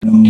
You can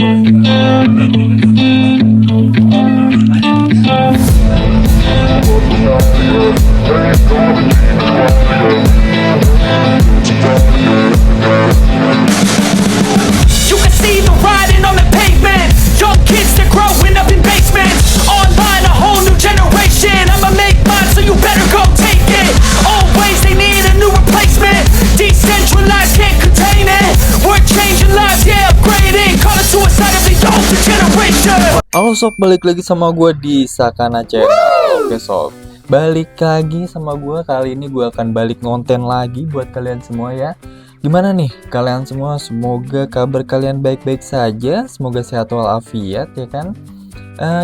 see the riding on the pavement. Young kids, they're growing up in basements. Online, a whole new generation. I'ma make mine, so you better go take it. Always, they need a new replacement. Decentralized, can't contain it. We're changing lives, yeah, upgrading. Call it suicide of the older generation. Halo sob, balik lagi sama gue di Sakana Channel. Oke sob, balik lagi sama gue. Kali ini gue akan balik ngonten lagi buat kalian semua ya. Gimana nih kalian semua? Semoga kabar kalian baik-baik saja. Semoga sehat walafiat ya kan.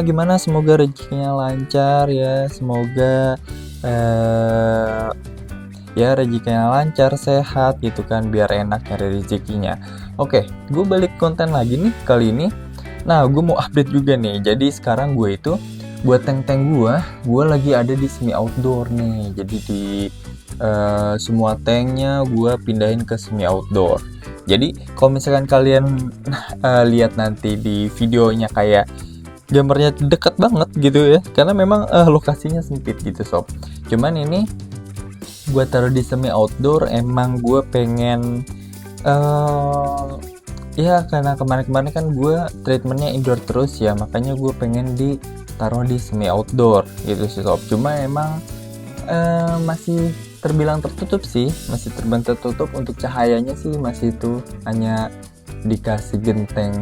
Gimana? Semoga rezekinya lancar ya. Semoga ya rezekinya lancar, sehat gitu kan, biar enak nyari rezekinya. Oke, gue balik konten lagi nih kali ini. Nah, gue mau update juga nih. Jadi sekarang gue itu buat tank-tank gue lagi ada di semi outdoor nih. Jadi di semua tanknya gue pindahin ke semi outdoor. Jadi kalau misalkan kalian lihat nanti di videonya kayak gambarnya deket banget gitu ya, karena memang lokasinya sempit gitu sob. Cuman ini gue taruh di semi outdoor, emang gue pengen ya karena kemarin-kemarin kan gue treatmentnya indoor terus ya, makanya gue pengen ditaruh di semi outdoor gitu sih sob. Cuma emang masih terbilang tertutup sih, masih terbilang tertutup. Untuk cahayanya sih masih itu hanya dikasih genteng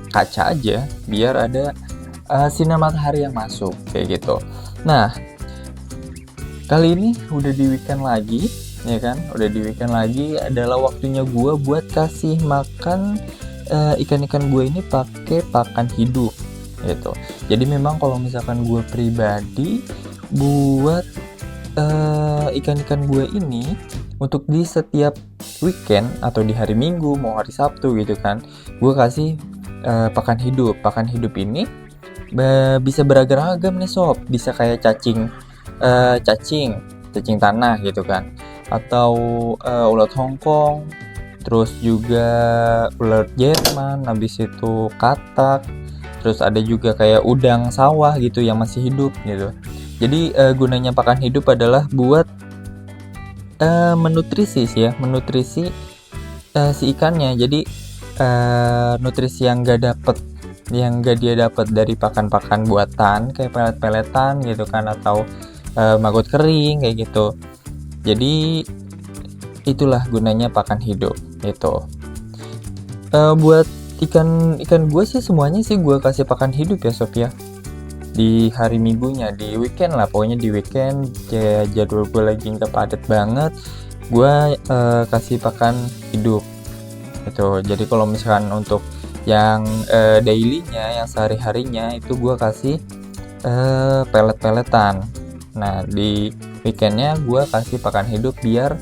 kaca aja biar ada sinar matahari yang masuk kayak gitu. Nah, kali ini udah di weekend lagi ya kan, udah di weekend lagi, adalah waktunya gue buat kasih makan ikan-ikan gue ini pakai pakan hidup gitu. Jadi memang kalau misalkan gue pribadi buat ikan-ikan gue ini untuk di setiap weekend atau di hari Minggu mau hari Sabtu gitu kan, gue kasih pakan hidup. Pakan hidup ini bisa beragam-agam nih sob, bisa kayak cacing tanah gitu kan, atau ulat Hongkong, terus juga ulat Jerman, habis itu katak, terus ada juga kayak udang sawah gitu yang masih hidup gitu. Jadi gunanya pakan hidup adalah buat menutrisi sih ya, menutrisi si ikannya. Jadi nutrisi yang gak dia dapat dari pakan-pakan buatan kayak pelet-peletan gitu kan, atau maggot kering kayak gitu. Jadi itulah gunanya pakan hidup gitu. Buat ikan gue sih semuanya sih gue kasih pakan hidup ya sob ya. Di hari Minggunya, di weekend lah, pokoknya di weekend kayak jadwal gue lagi nggak padat banget, gue kasih pakan hidup gitu. Jadi kalau misalkan untuk yang dailynya, yang sehari-harinya itu gue kasih pelet-peletan. Nah di weekendnya gue kasih pakan hidup biar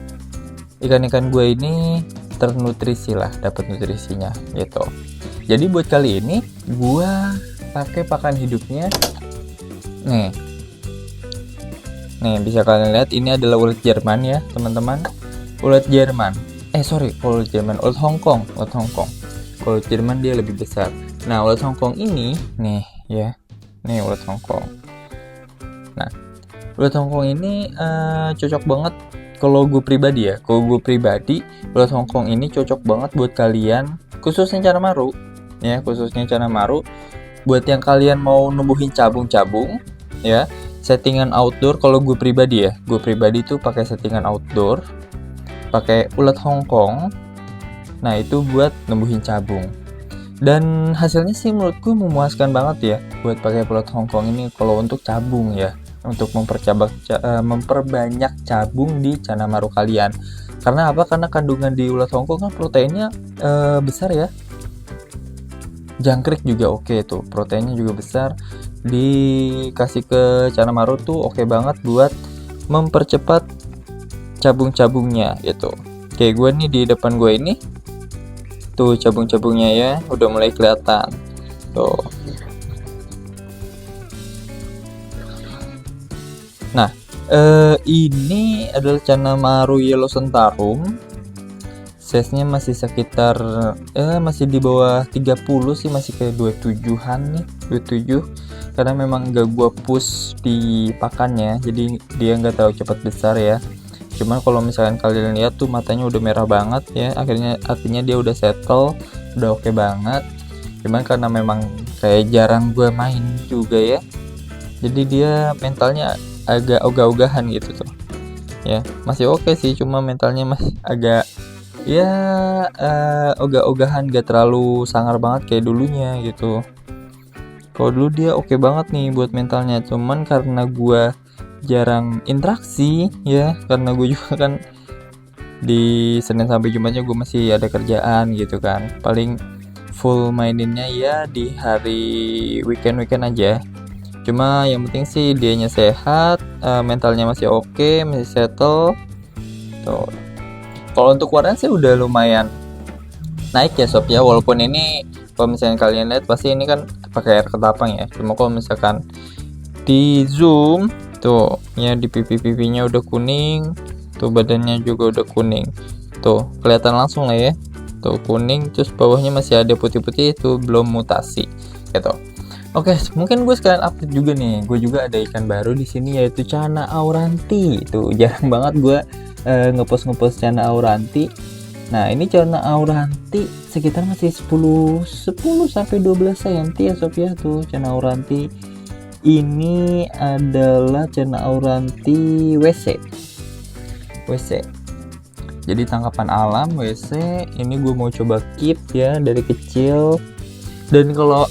ikan-ikan gue ini ternutrisi lah, dapat nutrisinya gitu. Jadi buat kali ini gue pakai pakan hidupnya nih bisa kalian lihat, ini adalah ulat Jerman ya teman-teman. Ulat Jerman ulat Hongkong. Kalau ulat Jerman dia lebih besar. Nah ulat Hongkong ini nih ya, nih ulat Hongkong. Nah ulat Hongkong ini cocok banget kalau gue pribadi ya. Kalau gue pribadi, ulat Hongkong ini cocok banget buat kalian, khususnya Canamaru ya, buat yang kalian mau numbuhin cabung-cabung ya, settingan outdoor. Kalau gue pribadi tuh pakai settingan outdoor, pakai ulat Hongkong. Nah itu buat numbuhin cabung, dan hasilnya sih menurut gue memuaskan banget ya buat pakai ulat Hongkong ini kalau untuk cabung ya, untuk memperbanyak cabung di Canamaru kalian. Karena apa? Karena kandungan di ulat Hongkong kan proteinnya besar ya. Jangkrik juga oke tuh, proteinnya juga besar. Dikasih ke Canamaru tuh oke banget buat mempercepat cabung-cabungnya gitu. Kayak gue nih di depan gue ini tuh cabung-cabungnya ya udah mulai kelihatan tuh. Nah ini adalah Canamaru Yellow Sentarum size-nya masih sekitar masih di bawah 30 sih, masih kayak 27-an nih, 27, karena memang gak gua push di pakannya, jadi dia nggak terlalu cepat besar ya. Cuman kalau misalkan kalian lihat tuh matanya udah merah banget ya, artinya dia udah settle, udah oke banget. Cuman karena memang kayak jarang gue main juga ya, jadi dia mentalnya agak ogah-ogahan gitu tuh ya. Masih oke sih, cuma mentalnya masih agak ya ogah-ogahan, gak terlalu sangar banget kayak dulunya gitu. Kalau dulu dia oke banget nih buat mentalnya, cuman karena gue jarang interaksi ya, karena gue juga kan di Senin sampai Jumatnya gue masih ada kerjaan gitu kan, paling full maininnya ya di hari weekend aja. Cuma yang penting sih dianya sehat, mentalnya masih oke, masih settle tuh. Kalau untuk warna sih udah lumayan naik ya sob ya, walaupun ini kalau misalnya kalian lihat pasti ini kan pakai air ketapang ya, cuma kalau misalkan di zoom tuh ya, di pipi-pipinya udah kuning, tuh badannya juga udah kuning, tuh kelihatan langsung lah ya, tuh kuning, terus bawahnya masih ada putih-putih, itu belum mutasi gitu. Oke, mungkin gue sekalian update juga nih, gue juga ada ikan baru di sini yaitu Channa auranti. Tuh jarang banget gue ngepost Channa auranti. Nah ini Channa auranti sekitar masih 10 sampai 12 cm ya sob ya. Tuh Channa auranti ini adalah Channa auranti WC. Jadi tangkapan alam WC. Ini gue mau coba keep ya dari kecil. Dan kalau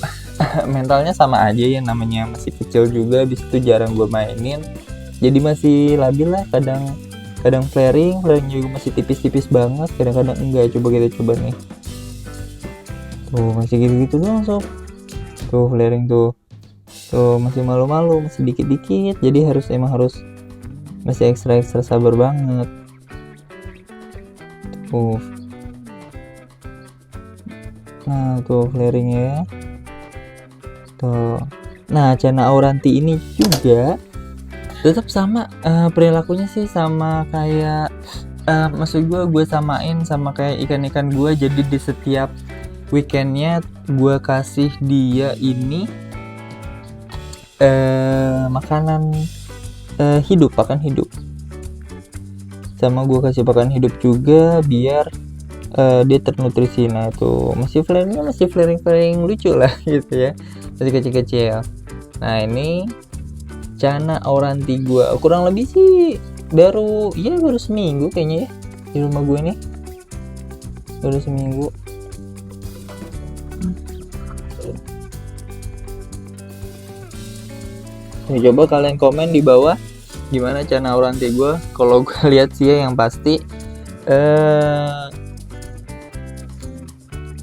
mentalnya sama aja ya, namanya masih kecil juga, habis itu jarang gue mainin. Jadi masih labil lah, kadang flaring juga masih tipis-tipis banget, kadang-kadang enggak. Coba kita coba nih. Tuh masih gitu-gitu doang sob. Tuh flaring tuh masih malu-malu, masih dikit-dikit, jadi emang harus masih ekstra sabar banget. Nah tuh flaringnya ya. Tuh. Nah Channa auranti ini juga tetap sama perilakunya sih, sama kayak maksud gue samain sama kayak ikan-ikan gue. Jadi di setiap weekendnya gue kasih dia ini makanan pakan hidup, sama gue kasih pakan hidup juga biar dia ternutrisi. Nah tuh masih flaring lucu lah gitu ya, masih kecil-kecil. Nah ini Channa auranti gue kurang lebih sih baru seminggu kayaknya ya di rumah gue nih, baru seminggu. Coba kalian komen di bawah gimana Channa auranti gue. Kalau gue lihat sih ya, yang pasti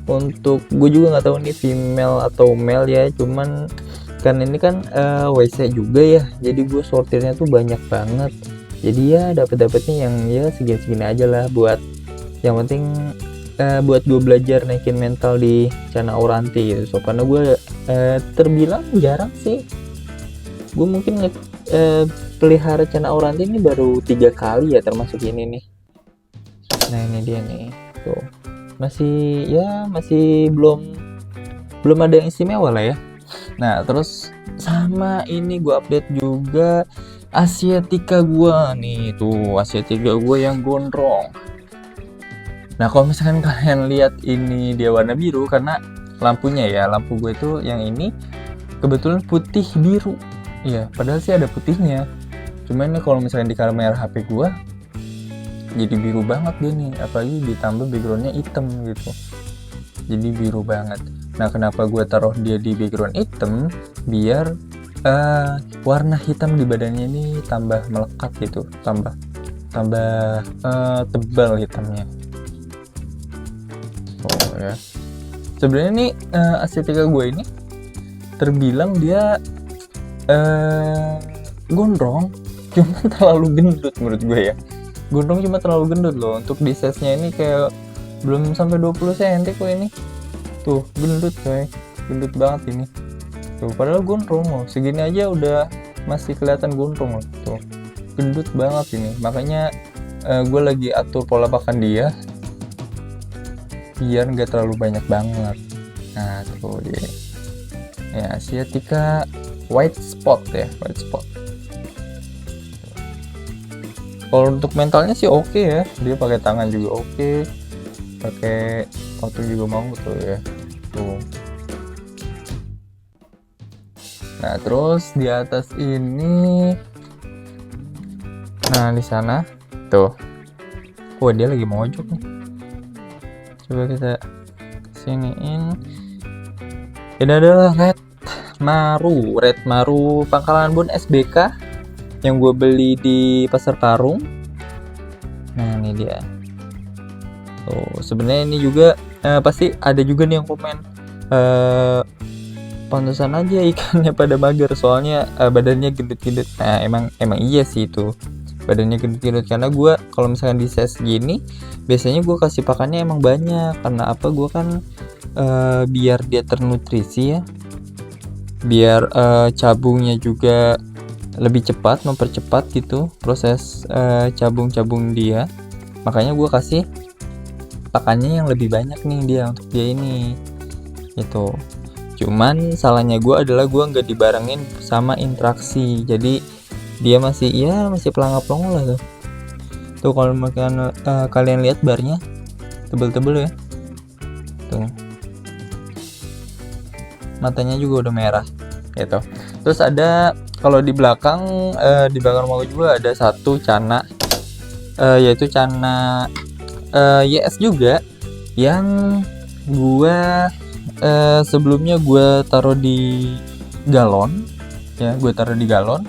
untuk gue juga nggak tahu nih female atau male ya, cuman kan ini kan WC juga ya, jadi gue sortirnya tuh banyak banget. Jadi ya dapetnya yang ya segini aja lah, buat yang penting buat gue belajar naikin mental di Channa auranti gitu. So karena gue terbilang jarang sih, gue mungkin pelihara Channa auranti ini baru 3 kali ya, termasuk ini nih. Nah ini dia nih tuh, masih belum ada yang istimewa lah ya. Nah terus sama ini gue update juga Asiatica gue nih, tuh Asiatica gue yang gondrong. Nah kalau misalkan kalian lihat ini dia warna biru karena lampunya ya, lampu gue itu yang ini kebetulan putih biru. Iya, padahal sih ada putihnya. Cuman nih kalau misalkan di kamera HP gua jadi biru banget dia nih, apalagi ditambah backgroundnya hitam gitu. Jadi biru banget. Nah, kenapa gua taruh dia di background hitam? Biar warna hitam di badannya ini tambah melekat gitu, tambah tebal hitamnya. Oh ya. Sebenarnya nih Asiatica gue ini terbilang dia gondrong, cuma terlalu gendut menurut gue ya. Gondrong cuma terlalu gendut loh. Untuk di size-nya ini kayak belum sampai 20 cm kok ini. Tuh gendut coy, gendut banget ini. Tuh padahal gondrong loh, segini aja udah masih kelihatan gondrong loh. Tuh gendut banget ini. Makanya gue lagi atur pola pakan dia biar nggak terlalu banyak banget. Nah tuh dia ya, sciatica white spot ya, white spot. Kalau untuk mentalnya sih oke ya, dia pakai tangan juga oke, pakai sepatu juga mau tuh ya tuh. Nah terus di atas ini, nah di sana tuh, wah dia lagi mojok nih. Coba kita siniin. Ini adalah Red Maru pangkalan Bun SBK yang gue beli di Pasar Parung. Nah ini dia. Tuh sebenarnya ini juga pasti ada juga nih yang komen, pantesan aja ikannya pada mager soalnya badannya gendut-gendut. Nah emang iya sih itu, badannya gendut-gendut karena gue kalau misalkan di size gini biasanya gue kasih pakannya emang banyak. Karena apa, gue kan biar dia ternutrisi ya, biar cabungnya juga lebih cepat, mempercepat gitu proses cabung dia. Makanya gue kasih pakannya yang lebih banyak nih dia untuk dia ini gitu. Cuman salahnya gue adalah gue nggak dibarengin sama interaksi, jadi dia masih pelangap-pelongo lah tuh. Tuh kalau misalkan kalian lihat barnya tebel-tebel ya, tuh matanya juga udah merah gitu. Terus ada kalau di belakang rumah gue juga ada satu cana, yaitu cana YS juga yang gua sebelumnya gue taruh di galon ya, gue taruh di galon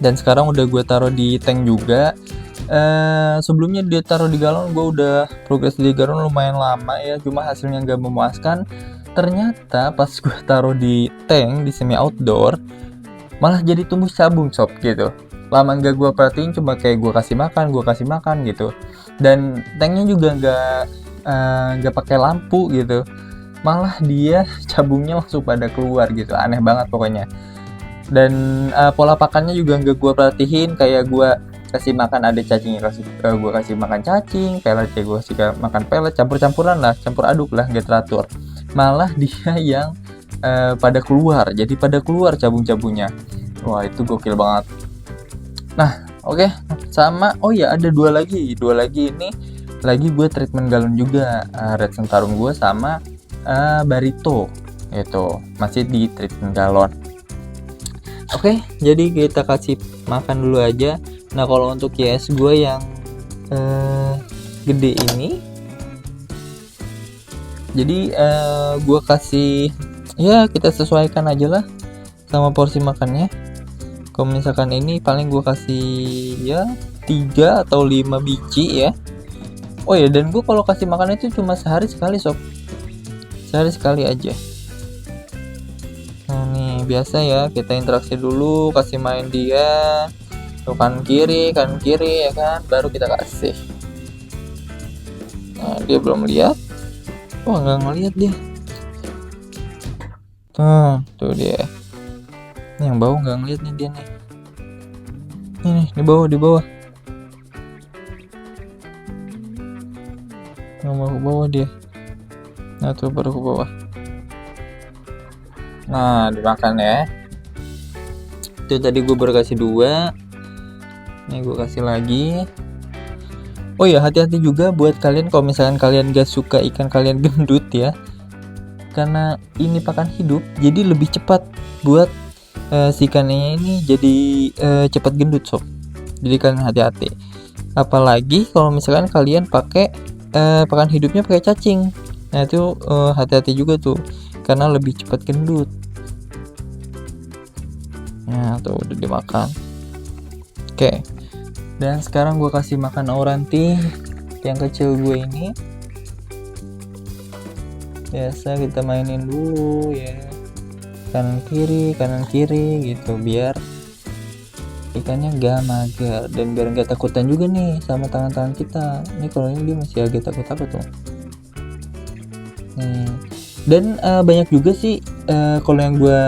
dan sekarang udah gue taruh di tank juga. Sebelumnya dia taruh di galon, gue udah progres di galon lumayan lama ya, cuma hasilnya nggak memuaskan. Ternyata pas gue taruh di tank di semi outdoor malah jadi tumbuh cabung sob gitu. Lama nggak gue perhatiin, cuma kayak gue kasih makan gitu, dan tanknya juga nggak pakai lampu gitu, malah dia cabungnya langsung pada keluar gitu. Aneh banget pokoknya. Dan pola pakannya juga nggak gue perhatiin, kayak gue kasih makan ada cacing, gue kasih makan cacing, pelet ya gue kasih makan pelet, campur aduk lah, nggak teratur. Malah dia yang pada keluar cabung-cabungnya. Wah itu gokil banget. Nah oke. Sama ada dua lagi ini lagi gue treatment galon juga, red sentarung gue sama barito itu masih di treatment galon. Oke, jadi kita kasih makan dulu aja. Nah kalau untuk YS gue yang gede ini, jadi gue kasih ya, kita sesuaikan aja lah sama porsi makannya. Kalau misalkan ini paling gue kasih ya 3 atau 5 biji ya. Oh ya, dan gue kalau kasih makan itu cuma sehari sekali sob, sehari sekali aja. Nah nih biasa ya, kita interaksi dulu, kasih main dia tuh kanan kiri ya kan, baru kita kasih. Nah dia belum lihat, nggak ngeliat dia. Tuh dia. Ini yang bawah nggak ngeliat nih dia nih. Ini di bawah. Nggak mau ke bawah dia. Nah tuh baru ke bawah. Nah dimakan ya. Itu tadi gue baru kasih 2. Ini gue kasih lagi. Oh ya, hati-hati juga buat kalian kalau misalkan kalian gak suka ikan kalian gendut ya, karena ini pakan hidup jadi lebih cepat buat si ikannya ini jadi cepat gendut sob. Jadi kalian hati-hati, apalagi kalau misalkan kalian pakai pakan hidupnya pakai cacing. Nah itu hati-hati juga tuh, karena lebih cepat gendut. Nah tuh udah dimakan. Oke. Dan sekarang gue kasih makan auranti yang kecil gue ini. Biasa kita mainin dulu ya, kanan kiri gitu, biar ikannya gak mager dan biar gak takutan juga nih sama tangan-tangan kita. Ini kalau ini dia masih agak takut tuh. Nih. Dan banyak juga sih kalau yang gue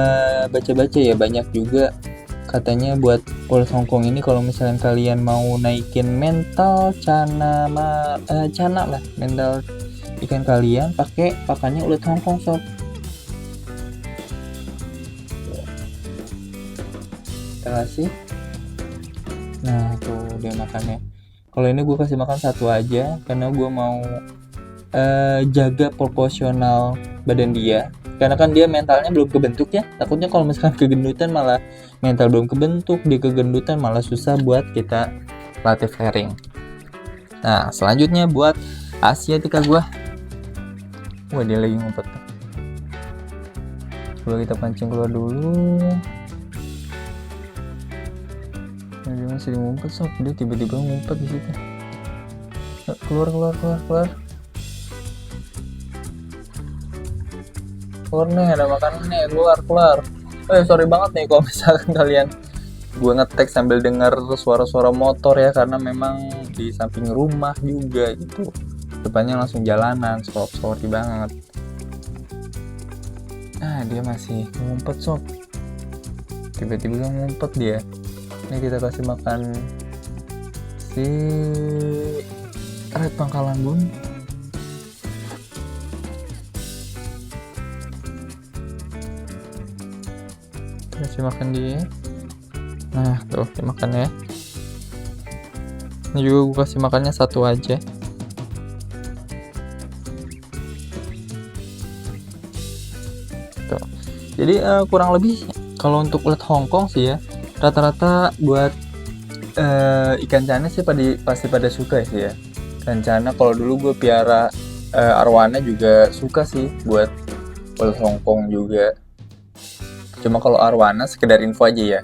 baca-baca ya, banyak juga katanya buat poles Hongkong ini kalau misalnya kalian mau naikin mental mental ikan kalian pakai pakannya ulet Hongkong sob. Kita kasih. Nah tuh dia makannya. Kalau ini gue kasih makan satu aja karena gue mau jaga proporsional badan dia, karena kan dia mentalnya belum kebentuk ya. Takutnya kalau misalkan kegendutan malah mental belum kebentuk, dia kegendutan malah susah buat kita latih flaring. Nah selanjutnya buat Asiatica gua. Wah dia lagi ngumpet. Coba kita pancing keluar dulu. Nah, dia masih ngumpet sob, dia tiba-tiba ngumpet di situ. Keluar. Keluar nih, ada makanan nih, keluar. Sorry banget nih kalau misalkan kalian gue ngetek sambil dengar suara-suara motor ya, karena memang di samping rumah juga gitu, depannya langsung jalanan, sorry banget. Nah dia masih ngumpet sob, tiba-tiba ngumpet dia. Ini kita kasih makan si red pangkalan bun. Kasih makan dia. Nah tuh dimakan ya. Ini juga gue kasih makannya satu aja. Tuh. Jadi kurang lebih kalau untuk ulet Hongkong sih ya, rata-rata buat ikan cana sih pasti pada suka sih ya. Ikan cana kalau dulu gue piara arwana juga suka sih buat ulet Hongkong juga. Cuma kalau arwana sekedar info aja ya.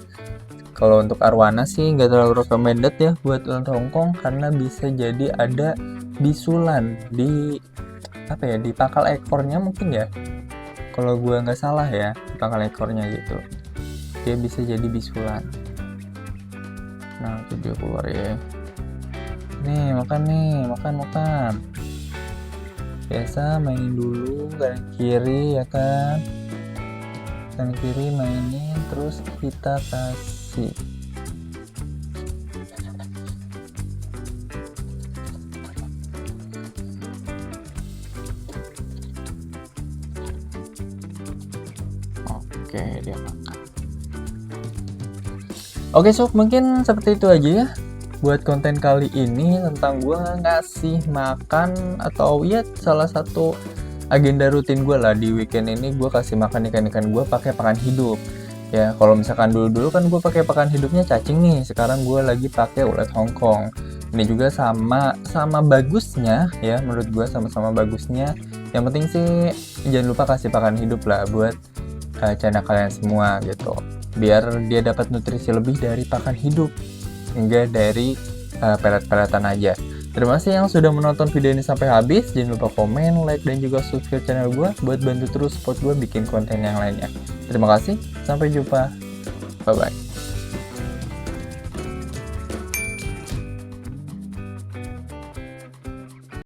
Kalau untuk arwana sih nggak terlalu recommended ya buat ulet Hongkong, karena bisa jadi ada bisulan di di pangkal ekornya mungkin ya. Kalau gue nggak salah ya, di pangkal ekornya gitu. Dia bisa jadi bisulan. Nah itu dia keluar ya. Nih makan. Biasa mainin dulu kanan kiri ya kan. Kanan kiri mainin, terus kita kasih. Oke, dia makan. Oke sob, mungkin seperti itu aja ya buat konten kali ini tentang gue ngasih makan, atau ya salah satu agenda rutin gue lah di weekend ini. Gue kasih makan ikan-ikan gue pakai pakan hidup ya. Kalau misalkan dulu kan gue pakai pakan hidupnya cacing nih, sekarang gue lagi pakai ulet Hongkong. Ini juga sama bagusnya ya, menurut gue sama-sama bagusnya. Yang penting sih jangan lupa kasih pakan hidup lah buat cana kalian semua gitu, biar dia dapat nutrisi lebih dari pakan hidup, enggak dari pelet-peletan aja. Terima kasih yang sudah menonton video ini sampai habis. Jangan lupa komen, like, dan juga subscribe channel gue buat bantu terus support gue bikin konten yang lainnya. Terima kasih, sampai jumpa, bye bye.